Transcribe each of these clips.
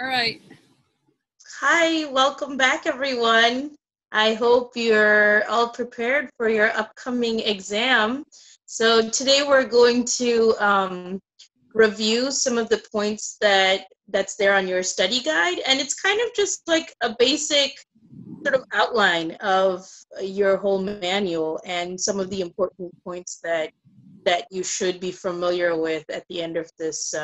All right. Hi, welcome back, everyone. I hope you're all prepared for your upcoming exam. So today we're going to review some of the points that's there on your study guide, and it's kind of just like a basic sort of outline of your whole manual and some of the important points that you should be familiar with at the end of this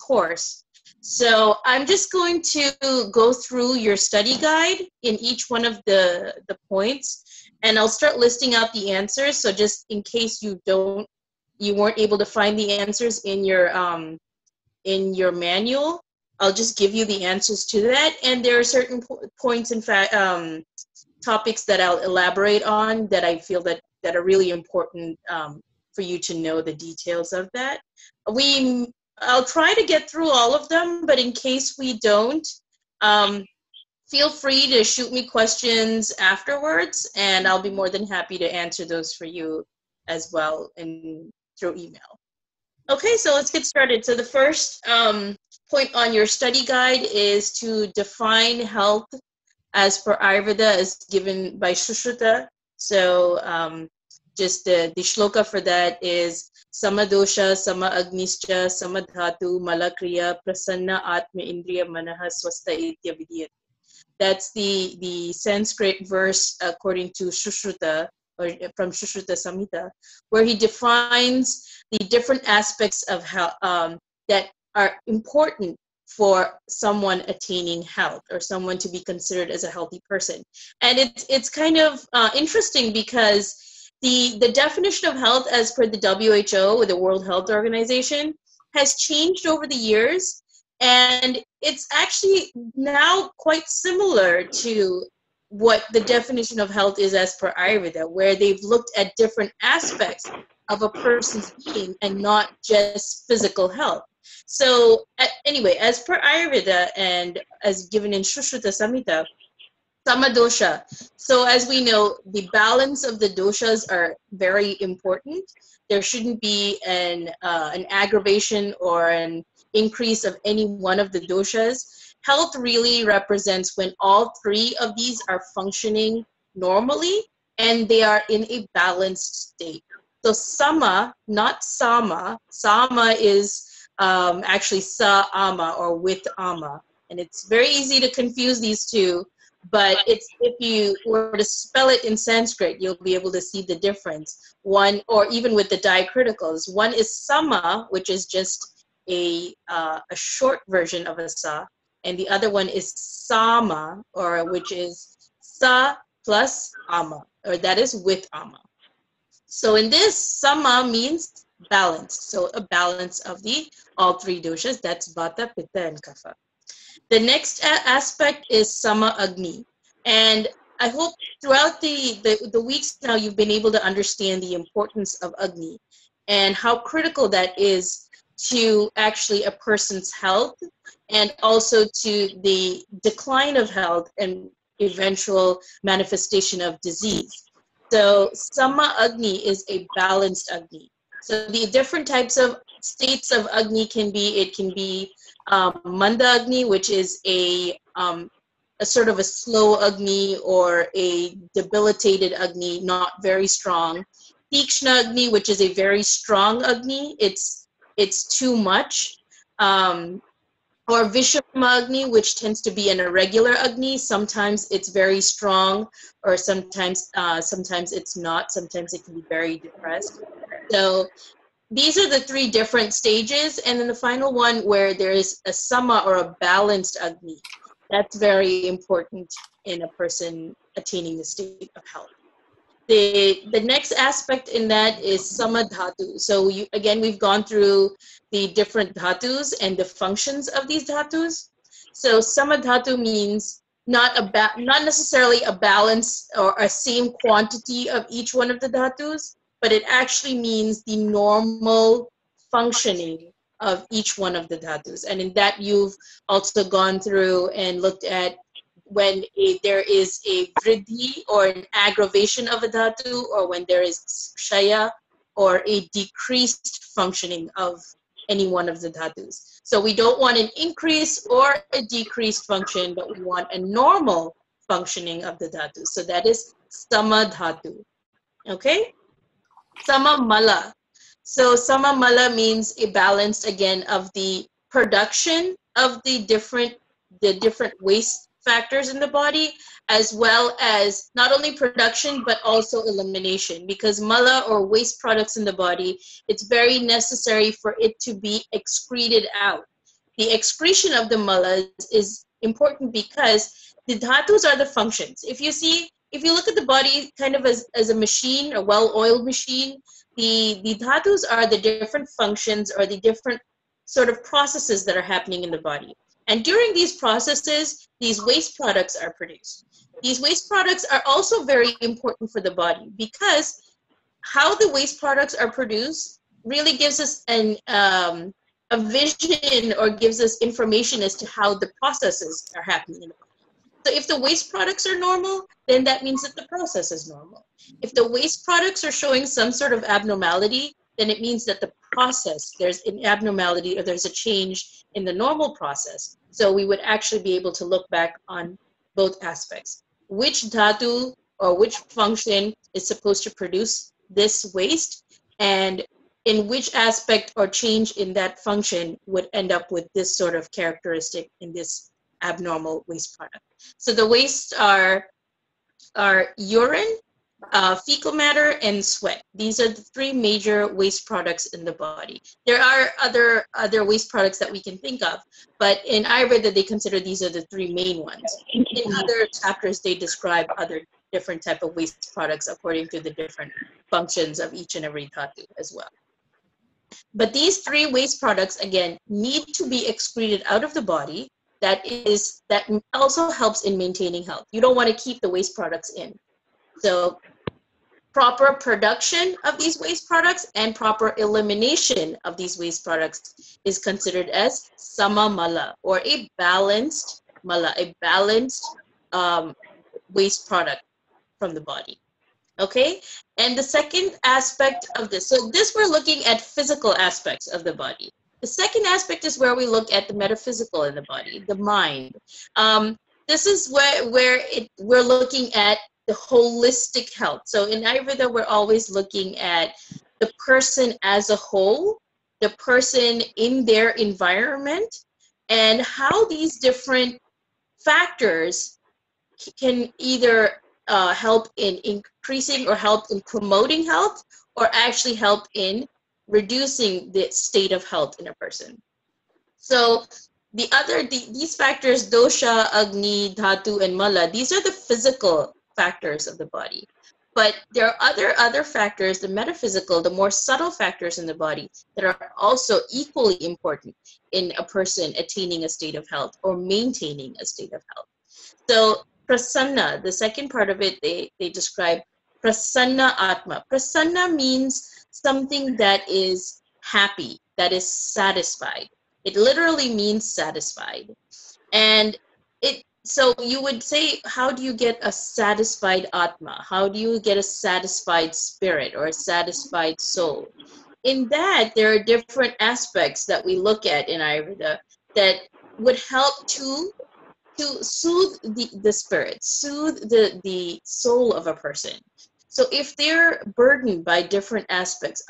course. So I'm just going to go through your study guide in each one of the points, and I'll start listing out the answers. So just in case you weren't able to find the answers in your manual, I'll just give you the answers to that. And there are certain points, in fact, topics that I'll elaborate on that I feel that are really important for you to know the details of that. I'll try to get through all of them, but in case we don't, um, feel free to shoot me questions afterwards, and I'll be more than happy to answer those for you as well through email. Okay, so let's get started. So the first point on your study guide is to define health as per Ayurveda as given by Sushruta. So just the shloka for that is Samadosha, Sama Agnischa, Samadhatu, Malakriya, Prasanna Atma Indriya Manaha Swasta Itya Vidiyat. That's the Sanskrit verse according to Sushruta, or from Sushruta Samhita, where he defines the different aspects of how that are important for someone attaining health or someone to be considered as a healthy person. And it's kind of interesting because the definition of health as per the WHO, or the World Health Organization, has changed over the years, and it's actually now quite similar to what the definition of health is as per Ayurveda, where they've looked at different aspects of a person's being and not just physical health. So anyway, as per Ayurveda and as given in Sushruta Samhita, Samadosha. So as we know, the balance of the doshas are very important. There shouldn't be an aggravation or an increase of any one of the doshas. Health really represents when all three of these are functioning normally and they are in a balanced state. So sama, not sama. Sama is actually sa ama, or with ama. And it's very easy to confuse these two, but it's, if you were to spell it in Sanskrit, you'll be able to see the difference. One, or even with the diacriticals, one is sama, which is just a short version of a sa, and the other one is sama, or which is sa plus ama, or that is with ama. So in this, sama means balance. So a balance of the all three doshas. That's vata, pitta, and kapha. The next aspect is Sama Agni. And I hope throughout the weeks now you've been able to understand the importance of Agni and how critical that is to actually a person's health, and also to the decline of health and eventual manifestation of disease. So Sama Agni is a balanced Agni. So the different types of states of Agni it can be Manda Agni, which is a sort of a slow Agni or a debilitated Agni, not very strong. Tikshna Agni, which is a very strong Agni, it's too much. Or Vishama Agni, which tends to be an irregular Agni. Sometimes it's very strong, or sometimes it's not. Sometimes it can be very depressed. So these are the three different stages, and then the final one where there is a sama, or a balanced Agni. That's very important in a person attaining the state of health. The next aspect in that is sama dhatu. So we've gone through the different dhatus and the functions of these dhatus. So sama dhatu means not necessarily a balance or a same quantity of each one of the dhatus, but it actually means the normal functioning of each one of the dhatus. And in that, you've also gone through and looked at when there is a vriddhi, or an aggravation of a dhatu, or when there is kshaya, or a decreased functioning of any one of the dhatus. So we don't want an increase or a decreased function, but we want a normal functioning of the dhatus. So that is samadhatu. Okay? Samamala. So samamala means a balance again of the production of the different waste factors in the body, as well as not only production but also elimination, because mala or waste products in the body, it's very necessary for it to be excreted out. The excretion of the mala is important because the dhatus are the functions. If you look at the body kind of as a machine, a well-oiled machine, the dhatus are the different functions or the different sort of processes that are happening in the body. And during these processes, these waste products are produced. These waste products are also very important for the body because how the waste products are produced really gives us a vision or gives us information as to how the processes are happening in the body. So if the waste products are normal, then that means that the process is normal. If the waste products are showing some sort of abnormality, then it means that the process, there's an abnormality or there's a change in the normal process. So we would actually be able to look back on both aspects. Which dhatu or which function is supposed to produce this waste, and in which aspect or change in that function would end up with this sort of characteristic in this abnormal waste product. So the wastes are urine, fecal matter, and sweat. These are the three major waste products in the body. There are other waste products that we can think of, but in Ayurveda, they consider these are the three main ones. In other chapters, they describe other different type of waste products according to the different functions of each and every dhatu as well. But these three waste products, again, need to be excreted out of the body. That also helps in maintaining health. You don't want to keep the waste products in. So proper production of these waste products and proper elimination of these waste products is considered as samamala, or a balanced mala, a balanced waste product from the body. Okay, and the second aspect of this, so this we're looking at physical aspects of the body. The second aspect is where we look at the metaphysical in the body, the mind. This is where we're looking at the holistic health. So in Ayurveda, we're always looking at the person as a whole, the person in their environment, and how these different factors can either help in increasing or help in promoting health, or actually help in reducing the state of health in a person. So these factors, dosha, agni, dhatu, and mala, these are the physical factors of the body. But there are other factors, the metaphysical, the more subtle factors in the body that are also equally important in a person attaining a state of health or maintaining a state of health. So prasanna, the second part of it, they describe prasanna atma. Prasanna means something that is happy, that is satisfied. It literally means satisfied. And so you would say, how do you get a satisfied atma? How do you get a satisfied spirit or a satisfied soul? In that, there are different aspects that we look at in Ayurveda that would help to soothe the spirit, soothe the soul of a person. So if they're burdened by different aspects,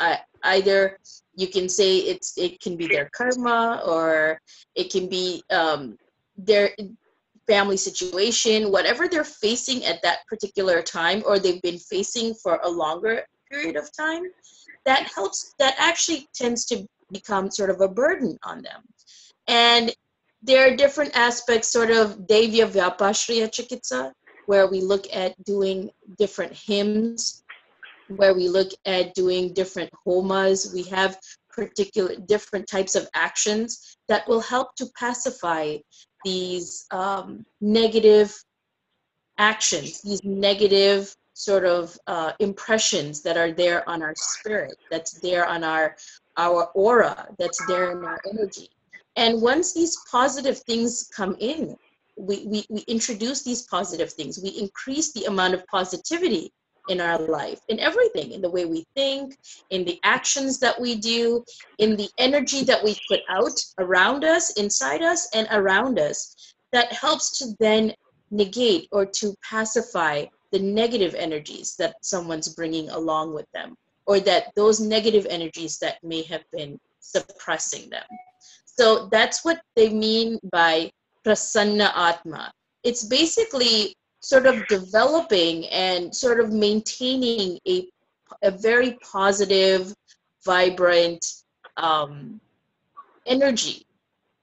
either you can say it can be their karma, or it can be their family situation, whatever they're facing at that particular time, or they've been facing for a longer period of time, that actually tends to become sort of a burden on them. And there are different aspects, sort of Devya Vyapashriya Chikitsa, where we look at doing different hymns, where we look at doing different homas. We have particular different types of actions that will help to pacify these negative actions, these negative sort of impressions that are there on our spirit, that's there on our aura, that's there in our energy. And once these positive things come in, we introduce these positive things, we increase the amount of positivity in our life, in everything, in the way we think, in the actions that we do, in the energy that we put out around us, inside us, and around us, that helps to then negate or to pacify the negative energies that someone's bringing along with them, or that those negative energies that may have been suppressing them. So that's what they mean by prasanna atma. It's basically sort of developing and sort of maintaining a very positive, vibrant energy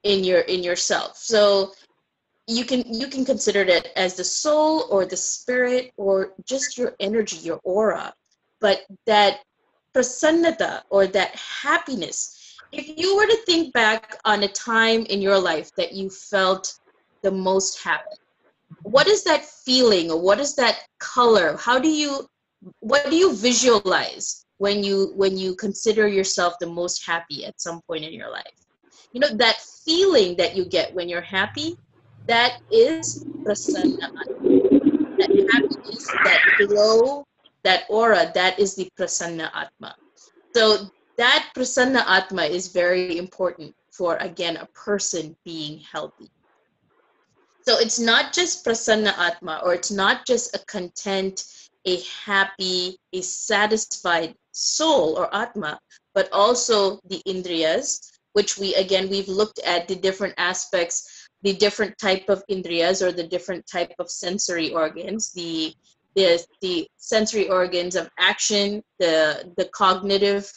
in yourself. So you can consider it as the soul or the spirit or just your energy, your aura. But that prasannata or that happiness, if you were to think back on a time in your life that you felt the most happy, what is that feeling, or what is that color? What do you visualize when you consider yourself the most happy at some point in your life? You know, that feeling that you get when you're happy, that is prasanna. That happiness, that glow, that aura, that is the prasanna atma. So that prasanna atma is very important for, again, a person being healthy. So it's not just prasanna atma, or it's not just a content, a happy, a satisfied soul or atma, but also the indriyas, which we've looked at the different aspects, the different type of indriyas, or the different type of sensory organs, the sensory organs of action, the cognitive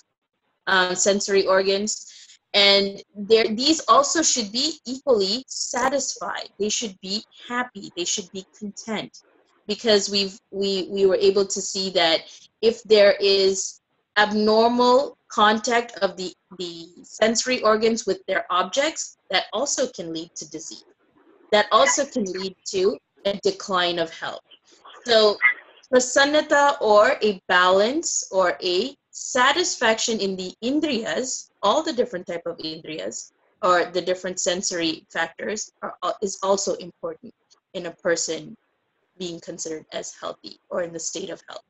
sensory organs. And these also should be equally satisfied. They should be happy. They should be content, because we were able to see that if there is abnormal contact of the sensory organs with their objects, that also can lead to disease. That also can lead to a decline of health. So prasannata, or a balance or a satisfaction in the indriyas, all the different type of indriyas or the different sensory factors is also important in a person being considered as healthy or in the state of health.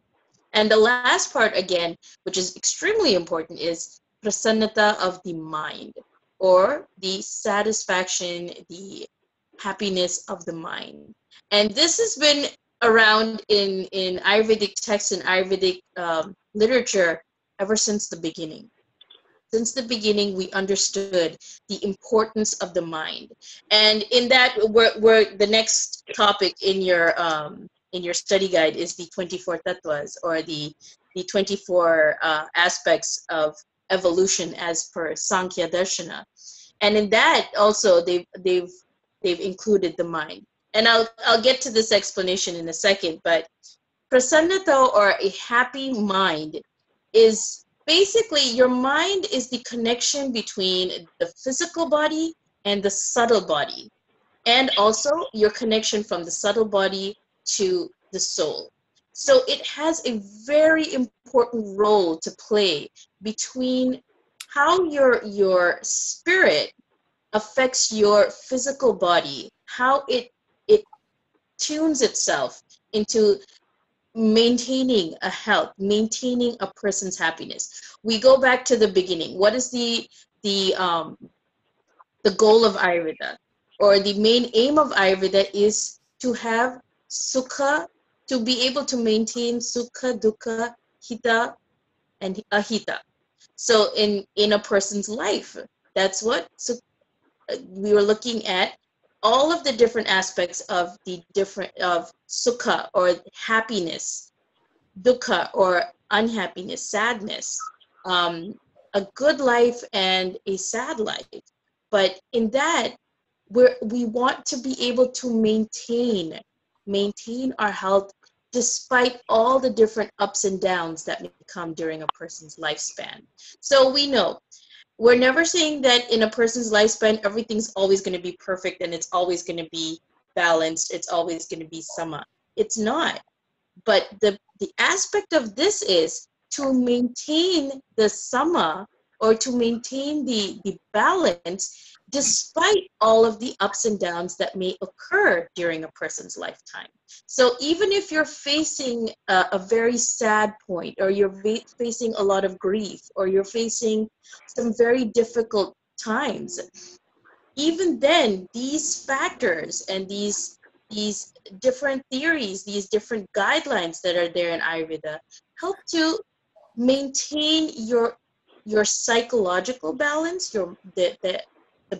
And the last part, again, which is extremely important, is prasannata of the mind, or the satisfaction, the happiness of the mind. And this has been around in Ayurvedic texts and Ayurvedic literature ever since the beginning. Since the beginning, we understood the importance of the mind. And in that, we're the next topic in your study guide is the 24 tattvas, or the 24 aspects of evolution as per Sankhya Darshana. And in that also they've included the mind. And I'll get to this explanation in a second, but prasannata, or a happy mind, is basically, your mind is the connection between the physical body and the subtle body, and also your connection from the subtle body to the soul. So it has a very important role to play between how your spirit affects your physical body, how it tunes itself into maintaining a health, maintaining a person's happiness. We go back to the beginning. What is the goal of Ayurveda, or the main aim of Ayurveda, is to have sukha, to be able to maintain sukha, dukkha, hita, and ahita. So in a person's life, that's what we were looking at, all of the different aspects of sukha, or happiness, dukkha, or unhappiness, sadness, a good life and a sad life. But in that, we want to be able to maintain our health despite all the different ups and downs that may come during a person's lifespan. So we know, we're never saying that in a person's lifespan, everything's always going to be perfect and it's always going to be balanced. It's always going to be sama. It's not. But the aspect of this is to maintain the sama, or to maintain the balance despite all of the ups and downs that may occur during a person's lifetime. So even if you're facing a very sad point, or you're facing a lot of grief, or you're facing some very difficult times, even then, these factors and these different theories, these different guidelines that are there in Ayurveda help to maintain your psychological balance, the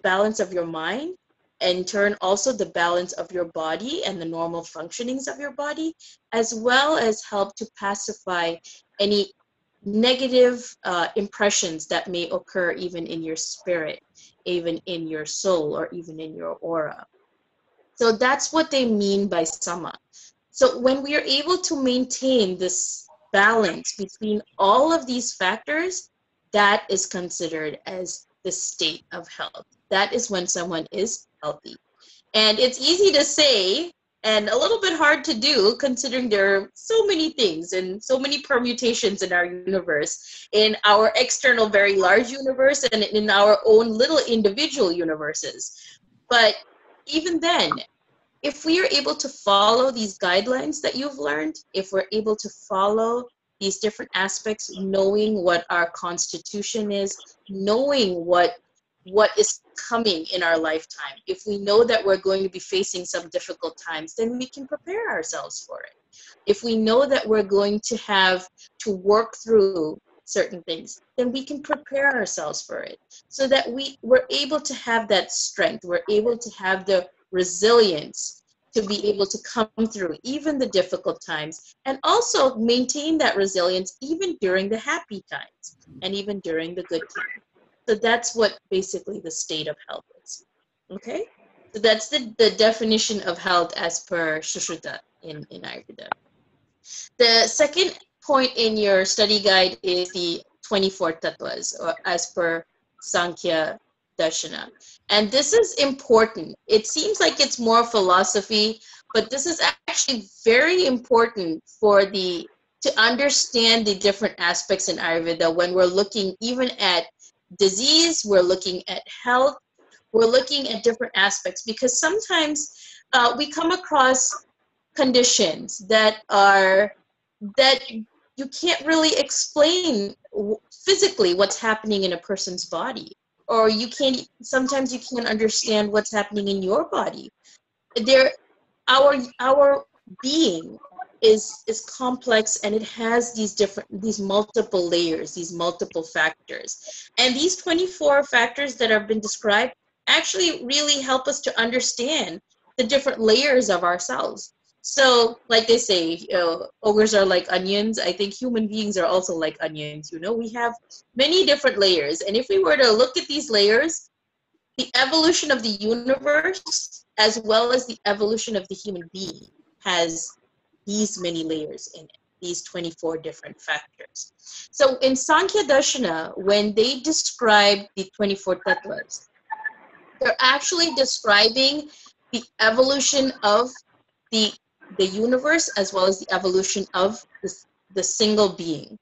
balance of your mind, and in turn also the balance of your body and the normal functionings of your body, as well as help to pacify any negative impressions that may occur even in your spirit, even in your soul, or even in your aura. So that's what they mean by sama. So when we are able to maintain this balance between all of these factors, that is considered as the state of health. That is when someone is healthy. And it's easy to say and a little bit hard to do, considering there are so many things and so many permutations in our universe, in our external very large universe, and in our own little individual universes. But even then, if we are able to follow these guidelines that you've learned, if we're able to follow these different aspects, knowing what our constitution is, knowing what is coming in our lifetime, if we know that we're going to be facing some difficult times, then we can prepare ourselves for it. If we know that we're going to have to work through certain things, then we can prepare ourselves for it, so that we're able to have that strength, we're able to have the resilience to be able to come through even the difficult times, and also maintain that resilience even during the happy times and even during the good times. So that's what basically the state of health is. Okay? So that's the definition of health as per Sushruta in Ayurveda. The second point in your study guide is the 24 tattvas, or as per Sankhya Darshana. And this is important. It seems like it's more philosophy, but this is actually very important to understand the different aspects in Ayurveda when we're looking even at disease, we're looking at health, we're looking at different aspects, because sometimes we come across conditions that you can't really explain physically what's happening in a person's body, or sometimes you can't understand what's happening in your body. Our being is complex, and it has these multiple layers, these multiple factors. And these 24 factors that have been described actually really help us to understand the different layers of ourselves. So, like they say, ogres are like onions. I think human beings are also like onions. We have many different layers. And if we were to look at these layers, the evolution of the universe, as well as the evolution of the human being, has these many layers in it, these 24 different factors. So in Sankhya Darshana, when they describe the 24 tattvas, they're actually describing the evolution of the universe, as well as the evolution of the single being.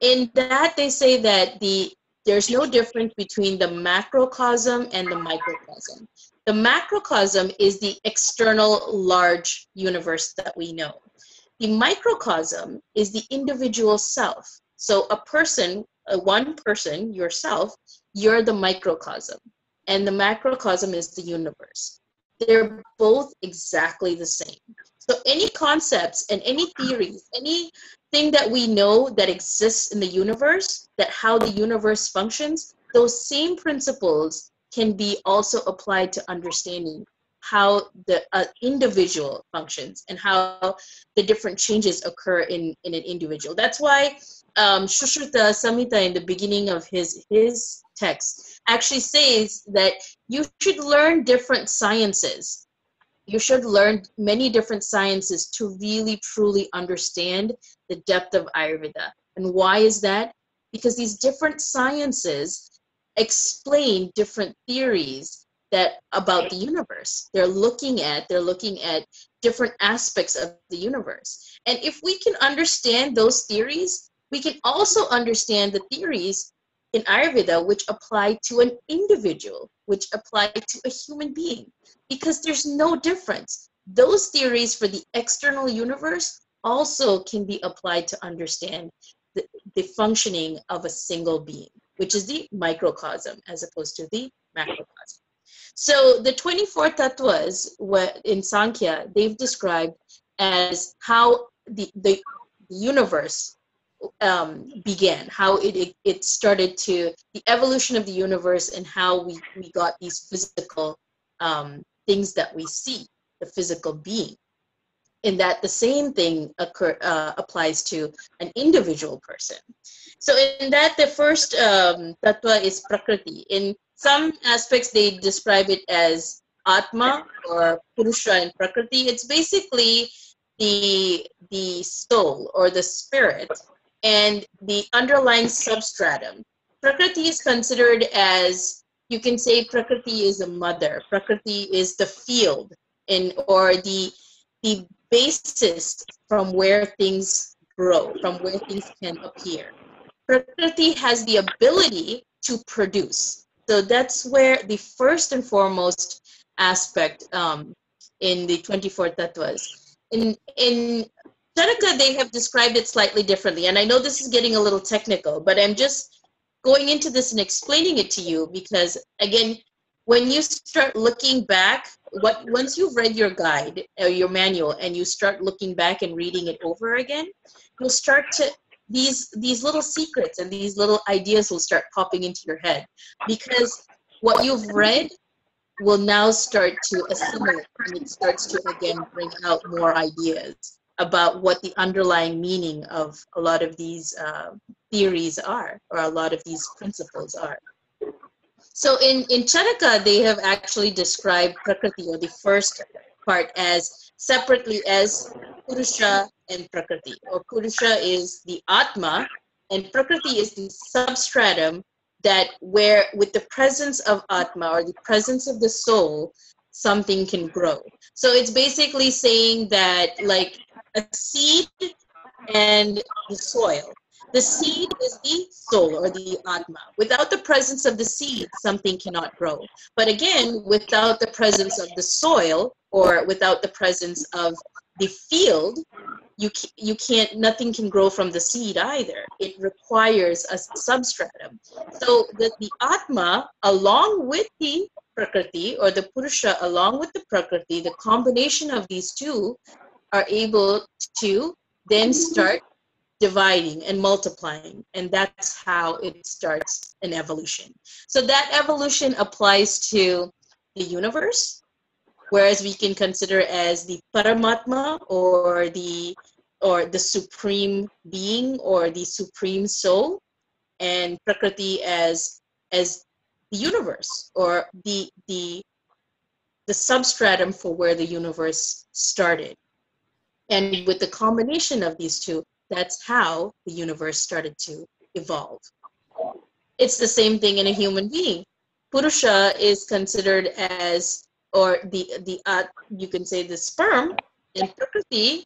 In that, they say that there's no difference between the macrocosm and the microcosm. The macrocosm is the external large universe that we know. The microcosm is the individual self. So one person, yourself, you're the microcosm, and the macrocosm is the universe. They're both exactly the same. So any concepts and any theories, anything that we know that exists in the universe, that how the universe functions, those same principles can be also applied to understanding how the individual functions and how the different changes occur in an individual. That's why Sushruta Samhita, in the beginning of his text, actually says that you should learn different sciences. You should learn many different sciences to really truly understand the depth of Ayurveda. And why is that? Because these different sciences explain different theories about the universe. They're looking at different aspects of the universe. And if we can understand those theories, we can also understand the theories in Ayurveda, which apply to an individual, which apply to a human being, because there's no difference. Those theories for the external universe also can be applied to understand the functioning of a single being, which is the microcosm as opposed to the macrocosm. So the 24 tattvas in Sankhya, they've described as how the universe began, how it started to, the evolution of the universe, and how we got these physical things that we see, the physical being. And that the same thing applies to an individual person. So in that, the first tattva is Prakriti. In some aspects, they describe it as Atma or Purusha and Prakriti. It's basically the soul or the spirit and the underlying substratum. Prakriti is considered as, you can say Prakriti is a mother. Prakriti is the field or the basis from where things grow, from where things can appear. Prakriti has the ability to produce. So that's where the first and foremost aspect in the 24 tattvas. In Charaka, they have described it slightly differently. And I know this is getting a little technical, but I'm just going into this and explaining it to you because, again, when you start looking back, once you've read your guide or your manual and you start looking back and reading it over again, you'll start to, these little secrets and these little ideas will start popping into your head, because what you've read will now start to assimilate, and it starts to again bring out more ideas about what the underlying meaning of a lot of these theories are, or a lot of these principles are. So in Charaka, they have actually described Prakriti, or the first part, as separately as Purusha and Prakriti. Or Purusha is the Atma, and Prakriti is the substratum that where, with the presence of Atma, or the presence of the soul, something can grow. So it's basically saying that, like a seed and the soil. The seed is the soul, or the Atma. Without the presence of the seed, something cannot grow. But again, without the presence of the soil, or without the presence of the field, you can't, nothing can grow from the seed either. It requires a substratum. So the Atma, along with the Prakriti, or the Purusha along with the Prakriti, the combination of these two are able to then start dividing and multiplying, and that's how it starts an evolution. So that evolution applies to the universe, whereas we can consider as the Paramatma, or the supreme being, or the supreme soul, and Prakriti as the universe, or the substratum for where the universe started. And with the combination of these two, that's how the universe started to evolve. It's the same thing in a human being. Purusha is considered as, or you can say the sperm, and Prakriti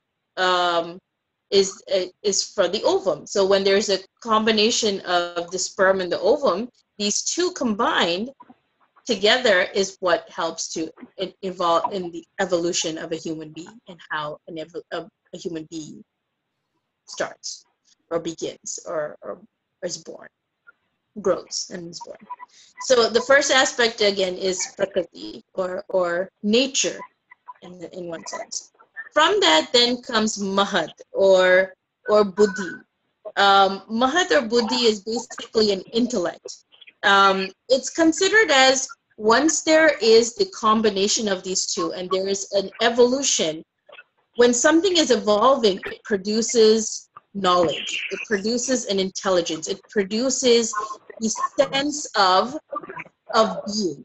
is for the ovum. So when there's a combination of the sperm and the ovum, these two combined together is what helps to evolve in the evolution of a human being, and how a human being starts or begins or is born, grows and is born. So the first aspect again is Prakriti, or nature in one sense. From that then comes Mahat or Buddhi. Mahat or Buddhi is basically an intellect. It's considered as, once there is the combination of these two and there is an evolution, when something is evolving, it produces knowledge, it produces an intelligence, it produces the sense of being.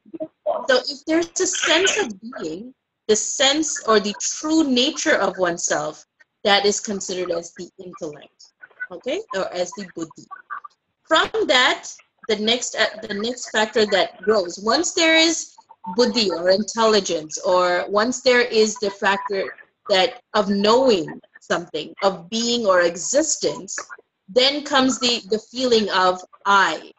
So if there's a sense of being, the sense or the true nature of oneself, that is considered as the intellect, okay, or as the Buddhi. From that, the next factor that grows, once there is Buddhi or intelligence, or once there is the factor that of knowing something, of being or existence, then comes the feeling of I.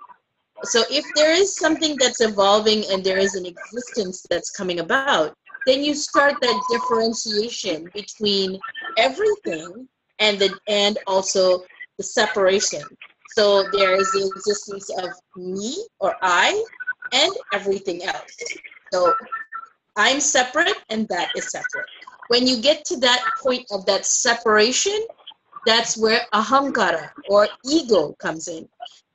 So if there is something that's evolving and there is an existence that's coming about, then you start that differentiation between everything and also the separation. So there is the existence of me or I and everything else. So I'm separate and that is separate. When you get to that point of that separation, that's where ahankara or ego comes in.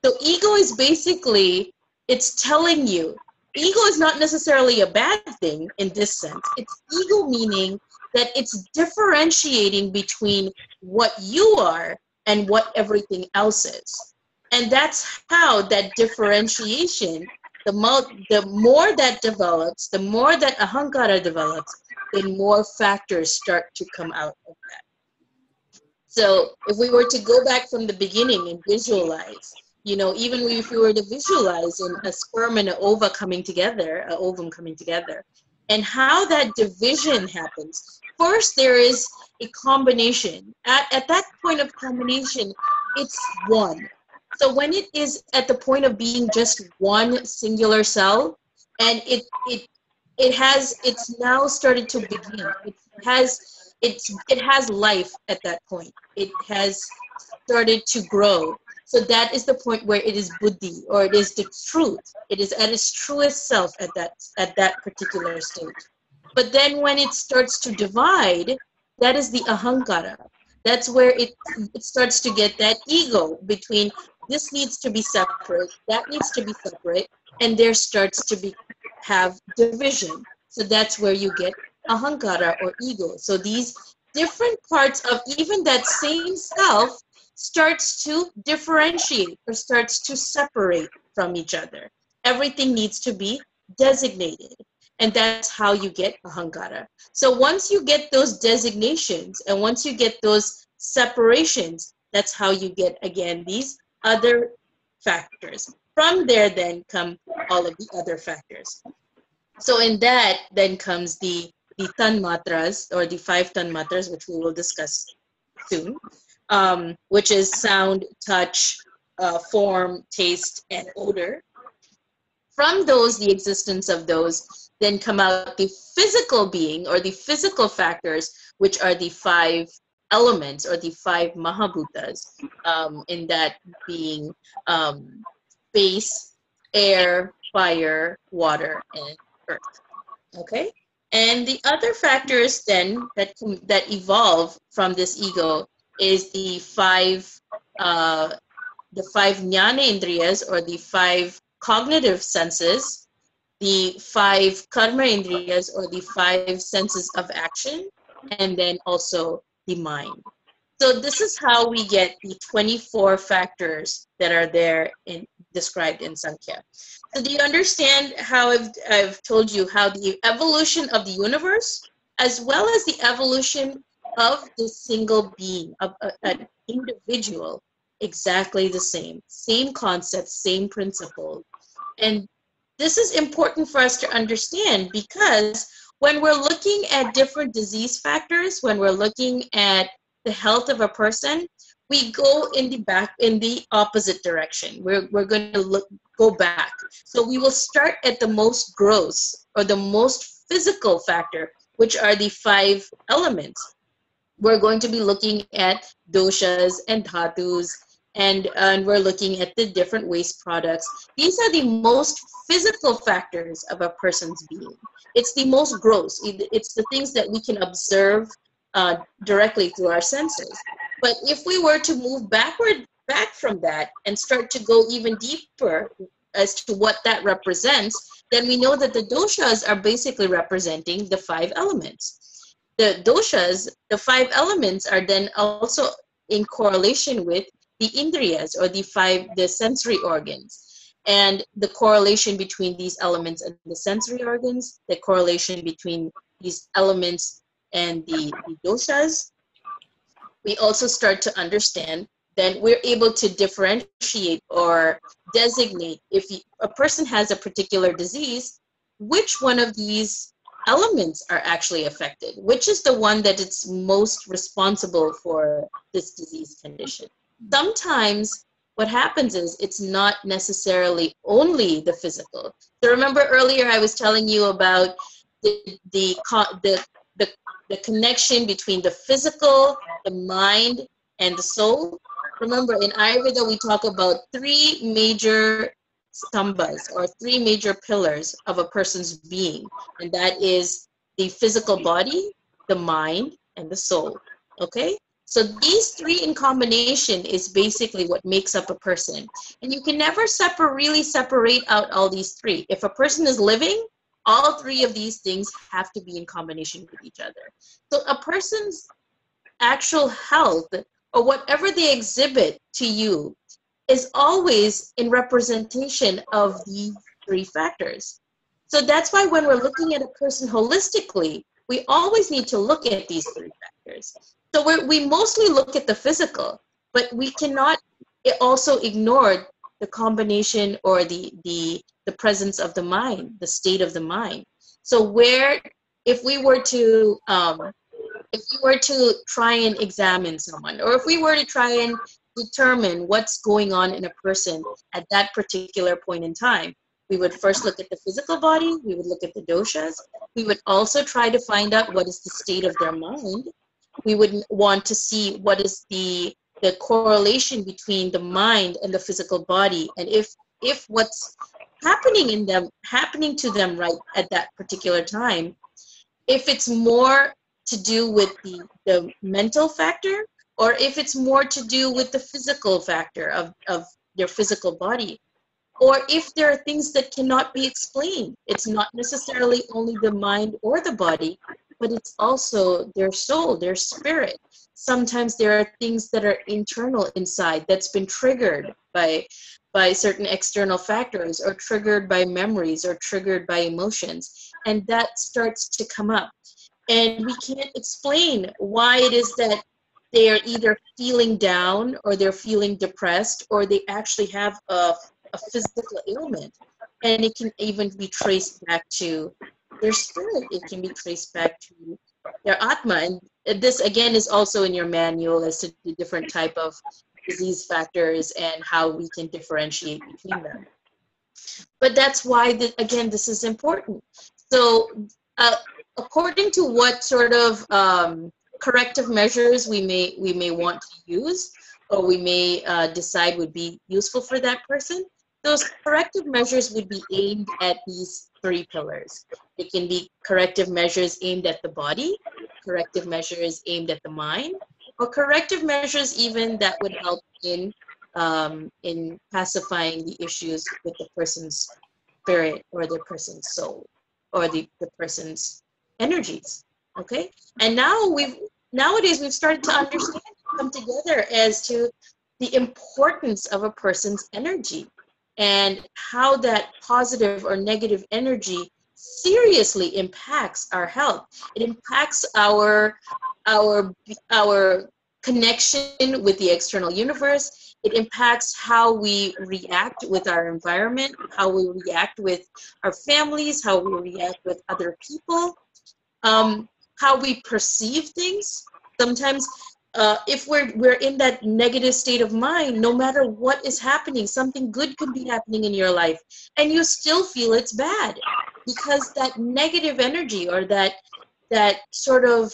So ego is basically, it's telling you, ego is not necessarily a bad thing in this sense. It's ego meaning that it's differentiating between what you are and what everything else is. And that's how that differentiation, the more that develops, the more that ahankara develops, then more factors start to come out of that. So if we were to go back from the beginning and visualize, even if we were to visualize a sperm and an ova coming together, an ovum coming together, and how that division happens. First, there is a combination. At that point of combination, it's one. So when it is at the point of being just one singular cell, and it's now started to begin. It has life at that point. It has started to grow. So that is the point where it is buddhi, or it is the truth. It is at its truest self at that particular stage. But then when it starts to divide, that is the ahankara. That's where it starts to get that ego between this needs to be separate, that needs to be separate, and there starts to have division. So that's where you get ahankara or ego. So these different parts of even that same self starts to differentiate or starts to separate from each other. Everything needs to be designated. And that's how you get ahankara. So once you get those designations and once you get those separations, that's how you get, again, these other factors. From there then come all of the other factors. So in that then comes the tanmatras, or the 5 tanmatras, which we will discuss soon, which is sound, touch, form, taste, and odor. From those, the existence of those, then come out the physical being or the physical factors, which are the 5 elements or the 5 mahabhutas, in that being space, air, fire, water, and earth. Okay? And the other factors then that evolve from this ego is the 5 jnana indriyas, or the 5 cognitive senses, the 5 karma indriyas, or the 5 senses of action, and then also the mind. So this is how we get the 24 factors that are there described in Sankhya. So do you understand how I've told you how the evolution of the universe, as well as the evolution of the single being, of an individual, exactly the same concept, same principle. And this is important for us to understand, because when we're looking at different disease factors, when we're looking at the health of a person, we go in the opposite direction. We're going to go back. So we will start at the most gross or the most physical factor, which are the 5 elements. We're going to be looking at doshas and dhatus, and we're looking at the different waste products. These are the most physical factors of a person's being. It's the most gross. It's the things that we can observe directly through our senses. But if we were to move back from that and start to go even deeper as to what that represents, then we know that the doshas are basically representing the 5 elements. The doshas, the 5 elements, are then also in correlation with the indriyas, or the sensory organs. And the correlation between these elements and the sensory organs, the correlation between these elements and the doshas, we also start to understand, then we're able to differentiate or designate, if a person has a particular disease, which one of these elements are actually affected, which is the one that it's most responsible for this disease condition. Sometimes what happens is it's not necessarily only the physical. So remember earlier I was telling you about the the connection between the physical, the mind, and the soul. Remember, in Ayurveda, we talk about three major stambhas or three major pillars of a person's being, and that is the physical body, the mind, and the soul. Okay? So these three in combination is basically what makes up a person. And you can never really separate out all these three. If a person is living, all three of these things have to be in combination with each other. So a person's actual health or whatever they exhibit to you is always in representation of these three factors. So that's why when we're looking at a person holistically, we always need to look at these three factors. So we mostly look at the physical, but we cannot also ignore the combination or the presence of the mind, the state of the mind. So if we were to try and examine someone, or if we were to try and determine what's going on in a person at that particular point in time, we would first look at the physical body, we would look at the doshas, we would also try to find out what is the state of their mind. We would want to see what is the correlation between the mind and the physical body, and if what's happening to them right at that particular time, if it's more to do with the mental factor, or if it's more to do with the physical factor of their physical body, or if there are things that cannot be explained. It's not necessarily only the mind or the body, but it's also their soul, their spirit. Sometimes there are things that are internal inside that's been triggered by certain external factors, or triggered by memories, or triggered by emotions, and that starts to come up. And we can't explain why it is that they're either feeling down, or they're feeling depressed, or they actually have a physical ailment. And it can even be traced back to their spirit. It can be traced back to their atma. And this, again, is also in your manual as to the different type of disease factors and how we can differentiate between them. But that's why, again, this is important. So according to what sort of corrective measures we may want to use, or we may decide would be useful for that person, those corrective measures would be aimed at these three pillars. It can be corrective measures aimed at the body, corrective measures aimed at the mind, or corrective measures even that would help in pacifying the issues with the person's spirit, or the person's soul, or the person's energies. Okay? And nowadays we've started to understand, come together as to the importance of a person's energy, and how that positive or negative energy seriously impacts our health. It impacts our connection with the external universe. It impacts how we react with our environment, how we react with our families, how we react with other people, how we perceive things. Sometimes if we're in that negative state of mind, no matter what is happening, something good could be happening in your life, and you still feel it's bad, because that negative energy, or that sort of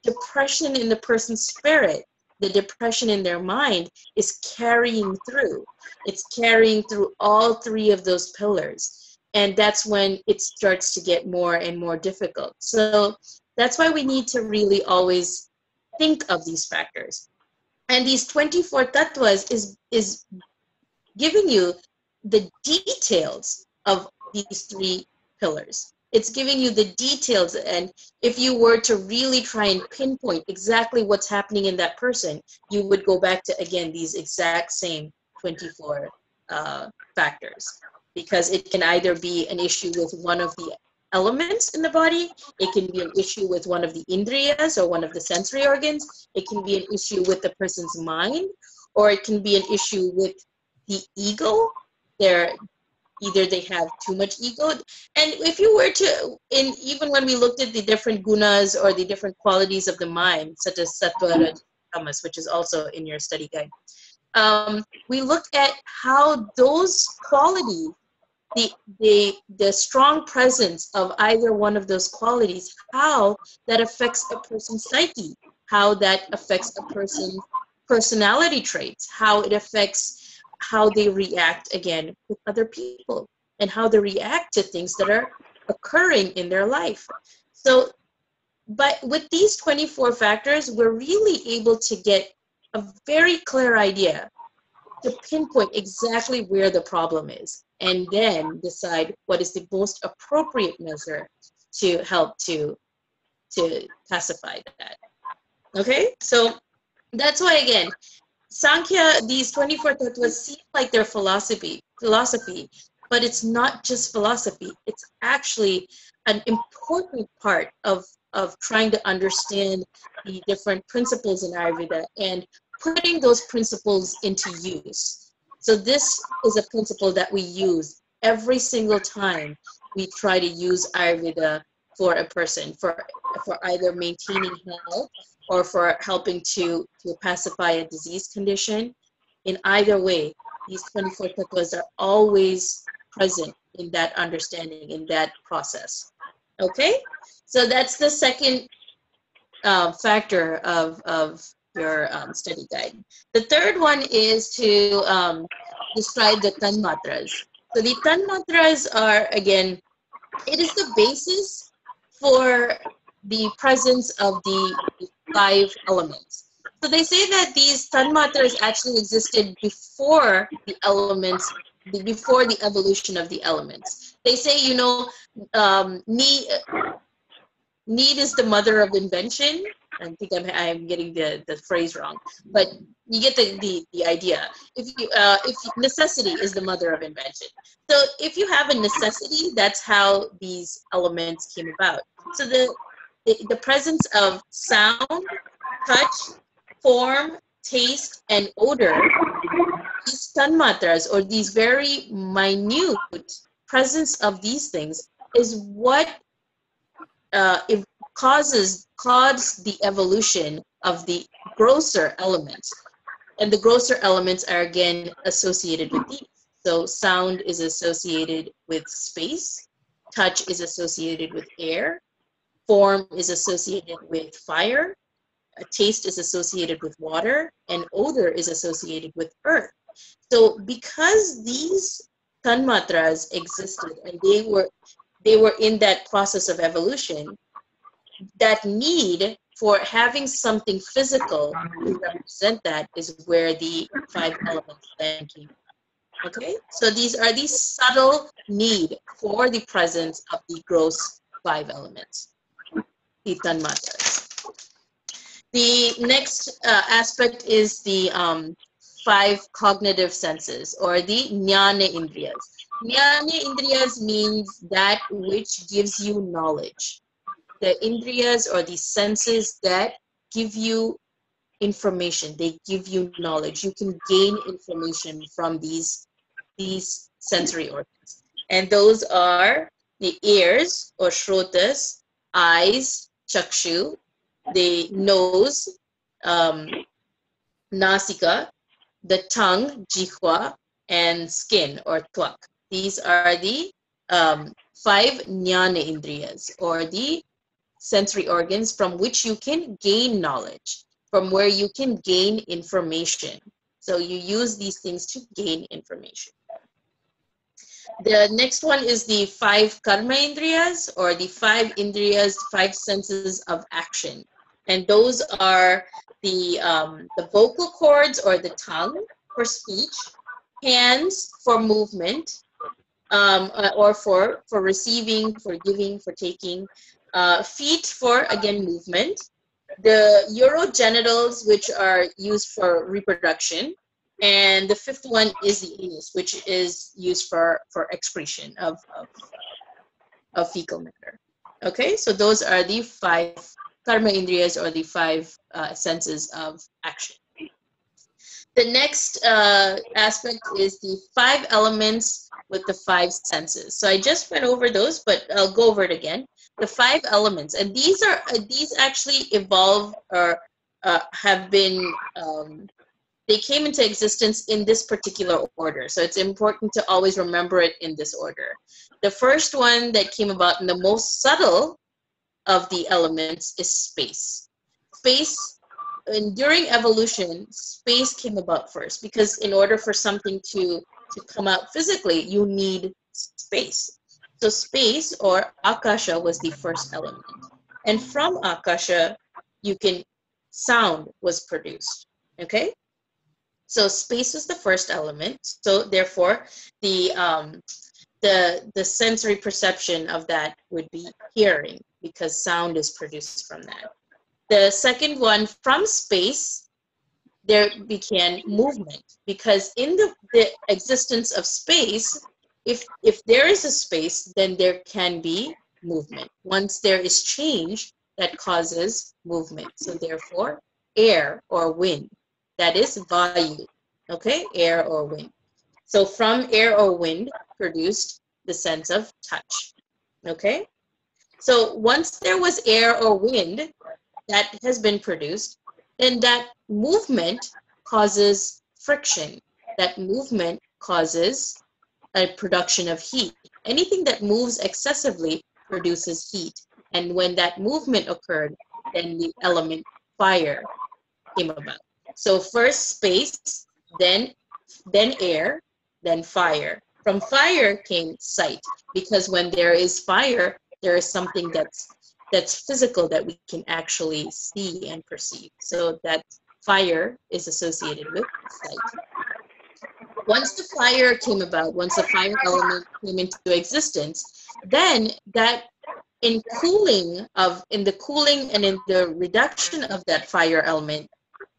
depression in the person's spirit, the depression in their mind, is carrying through. It's carrying through all three of those pillars. And that's when it starts to get more and more difficult. So that's why we need to really always think of these factors. And these 24 tattvas is giving you the details of these three pillars. It's giving you the details, and if you were to really try and pinpoint exactly what's happening in that person, you would go back to, again, these exact same 24 factors, because it can either be an issue with one of the elements in the body, it can be an issue with one of the indriyas, or one of the sensory organs, it can be an issue with the person's mind, or it can be an issue with the ego. Either they have too much ego. And if you were to, even when we looked at the different gunas, or the different qualities of the mind, such as sattva, rajas, tamas, which is also in your study guide, we look at how those qualities, the strong presence of either one of those qualities, how that affects a person's psyche, how that affects a person's personality traits, how it affects how they react again with other people, and how they react to things that are occurring in their life. So, but with these 24 factors, we're really able to get a very clear idea to pinpoint exactly where the problem is, and then decide what is the most appropriate measure to help to pacify that. Okay, so that's why again, Sankhya, these 24 tattvas seem like they're philosophy, but it's not just philosophy. It's actually an important part of trying to understand the different principles in Ayurveda and putting those principles into use. So this is a principle that we use every single time we try to use Ayurveda for a person, for either maintaining health or for helping to pacify a disease condition. In either way, these 24 tattvas are always present in that understanding, in that process. Okay, so that's the second factor of your study guide. The third one is to describe the tanmatras. So the tanmatras are, again, it is the basis for the presence of the 5 elements. So they say that these tanmatras actually existed before the elements, before the evolution of the elements. They say, you know, need is the mother of invention. I think I'm getting the phrase wrong, but you get the idea. If necessity is the mother of invention. So if you have a necessity, that's how these elements came about. So the presence of sound, touch, form, taste, and odor, these tanmatras, or these very minute presence of these things, is what it caused the evolution of the grosser elements. And the grosser elements are again associated with these. So sound is associated with space, touch is associated with air, form is associated with fire, taste is associated with water, and odor is associated with earth. So because these tanmatras existed and they were in that process of evolution, that need for having something physical to represent that is where the 5 elements then came from. Okay, so these are the subtle need for the presence of the gross 5 elements, the tanmatras. The next aspect is the 5 cognitive senses, or the jnana indriyas. Jnana indriyas means that which gives you knowledge. The indriyas, or the senses that give you information, they give you knowledge. You can gain information from these sensory organs. And those are the ears, or shrotas, eyes, chakshu, the nose, nasika, the tongue, jihva, and skin, or twak. These are the 5 jnana indriyas, or the sensory organs from which you can gain knowledge, from where you can gain information. So you use these things to gain information. The next one is the 5 karma indriyas, or the 5 indriyas, 5 senses of action. And those are the vocal cords, or the tongue, for speech, hands for movement, or for receiving, for giving, for taking, feet for, again, movement, the urogenitals, which are used for reproduction, and the 5th one is the anus, which is used for excretion of fecal matter. Okay, so those are the 5 karma indriyas, or the 5 senses of action. The next aspect is the 5 elements with the 5 senses. So I just went over those, but I'll go over it again. The 5 elements, and these actually evolve, or have been they came into existence in this particular order. So it's important to always remember it in this order. The first one that came about, and the most subtle of the elements, is space. Space, and during evolution, space came about first, because in order for something to come out physically, you need space. So space, or akasha, was the first element. And from akasha, sound was produced, okay? So space was the first element. So therefore, the sensory perception of that would be hearing, because sound is produced from that. The second one, from space, there began movement, because in the existence of space, if there is a space, then there can be movement. Once there is change, that causes movement. So therefore, air or wind, that is vayu, okay? Air or wind. So from air or wind produced the sense of touch, okay? So once there was air or wind that has been produced, then that movement causes friction. That movement causes a production of heat. Anything that moves excessively produces heat. And when that movement occurred, then the element fire came about. So first space, then air, then fire. From fire came sight, because when there is fire, there is something that's physical that we can actually see and perceive. So that fire is associated with sight. Once the fire came about, once the fire element came into existence, then that in the cooling and in the reduction of that fire element,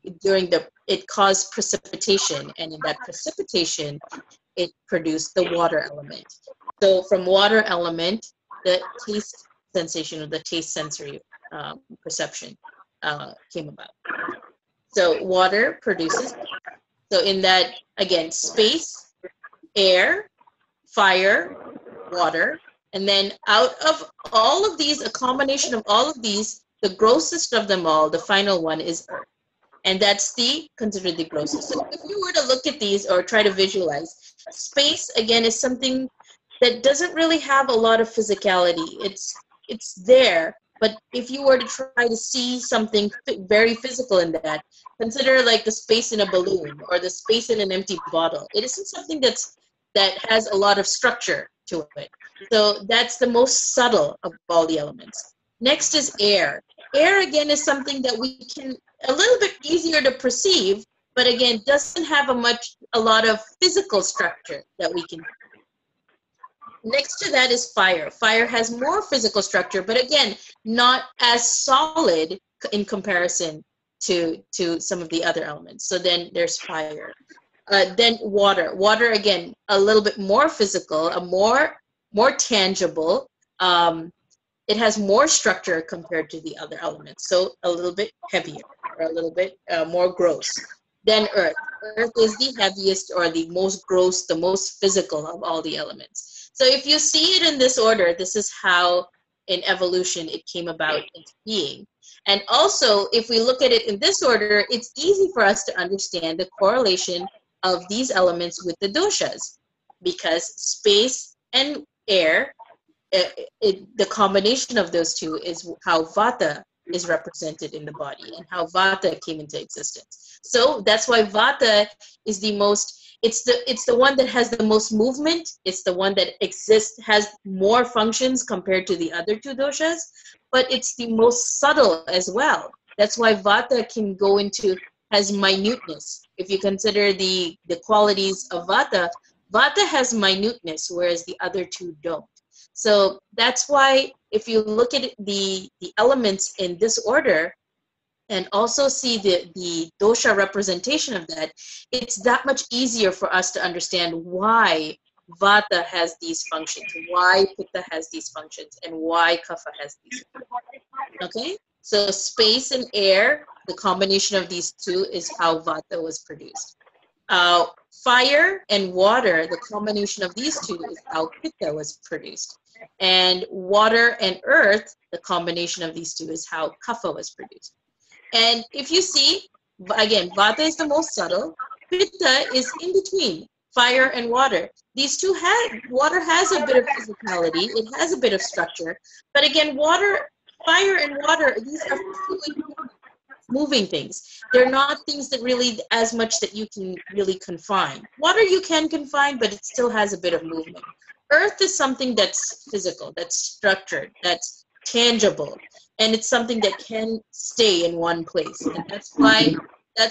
it caused precipitation, and in that precipitation, it produced the water element. So from water element, the taste sensation, or the taste sensory perception came about. So water produces. So in that, again, space, air, fire, water, and then out of all of these, a combination of all of these, the grossest of them all, the final one, is earth. And that's considered the grossest. So if you were to look at these or try to visualize, space, again, is something that doesn't really have a lot of physicality. It's there, but if you were to try to see something very physical in that, consider like the space in a balloon or the space in an empty bottle. It isn't something that has a lot of structure to it. So that's the most subtle of all the elements. Next is air. Air, again, is something that we can a little bit easier to perceive, but again, doesn't have a lot of physical structure that we can. Next to that is fire. Fire has more physical structure, but again, not as solid in comparison to some of the other elements. So then there's fire. Then water. Water, again, a little bit more physical, more tangible. It has more structure compared to the other elements, so a little bit heavier, or a little bit more gross. Then earth. Earth is the heaviest, or the most gross, the most physical of all the elements. So if you see it in this order, this is how in evolution it came about into being. And also, if we look at it in this order, it's easy for us to understand the correlation of these elements with the doshas, because space and air, the combination of those two is how vata is represented in the body and how vata came into existence. So that's why vata is it's the one that has the most movement. It's the one that has more functions compared to the other two doshas, but it's the most subtle as well. That's why vata has minuteness. If you consider the qualities of vata has minuteness, whereas the other two don't. So that's why if you look at the elements in this order and also see the dosha representation of that, it's that much easier for us to understand why vata has these functions, why pitta has these functions, and why kapha has these functions. Okay? So space and air, the combination of these two is how vata was produced. Fire and water, the combination of these two is how pitta was produced. And water and earth, the combination of these two is how kapha was produced. And if you see, Again, Vata is the most subtle. Pitta is in between, fire and water. These two water has a bit of physicality, it has a bit of structure, but again, fire and water, these are fluid moving things. They're not things that really as much that you can really confine. Water you can confine, but it still has a bit of movement. Earth is something that's physical, that's structured, that's tangible, and it's something that can stay in one place. And that's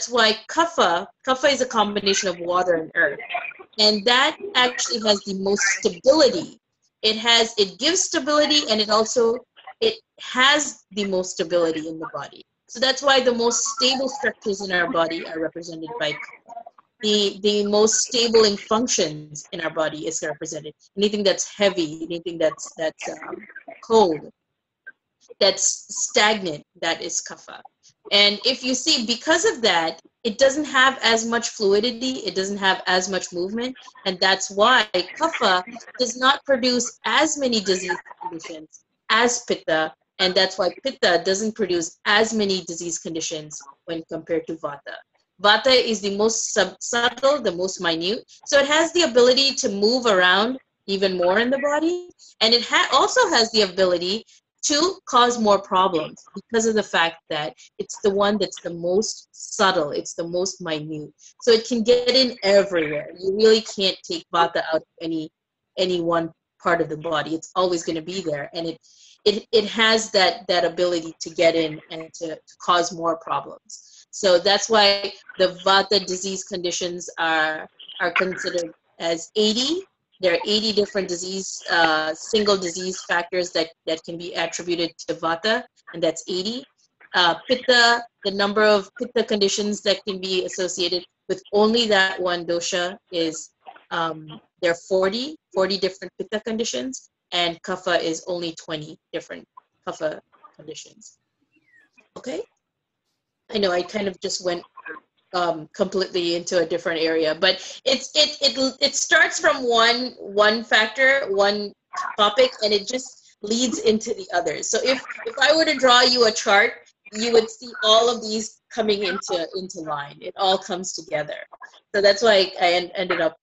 why kapha is a combination of water and earth. And that actually has the most stability. It gives stability, and it has the most stability in the body. So that's why the most stable structures in our body are represented by kapha. The most stable in functions in our body is represented. Anything that's heavy, anything that's cold, that's stagnant, that is kapha. And if you see, because of that, it doesn't have as much fluidity, it doesn't have as much movement, and that's why kapha does not produce as many disease conditions as pitta, and that's why pitta doesn't produce as many disease conditions when compared to vata. Vata is the most subtle, the most minute, so it has the ability to move around even more in the body, and it also has the ability to cause more problems because of the fact that it's the one that's the most subtle, it's the most minute. So it can get in everywhere. You really can't take vata out of any one part of the body. It's always going to be there, and it has that ability to get in and to cause more problems. So that's why the vata disease conditions are considered as 80. There are 80 different single disease factors that can be attributed to vata, and that's 80. Pitta, the number of pitta conditions that can be associated with only that one dosha is, there are 40 different pitta conditions, and kapha is only 20 different kapha conditions. Okay? I know I kind of just went completely into a different area, but it starts from one factor, one topic, and it just leads into the others. So if I were to draw you a chart, you would see all of these coming into line. It all comes together. So that's why I ended up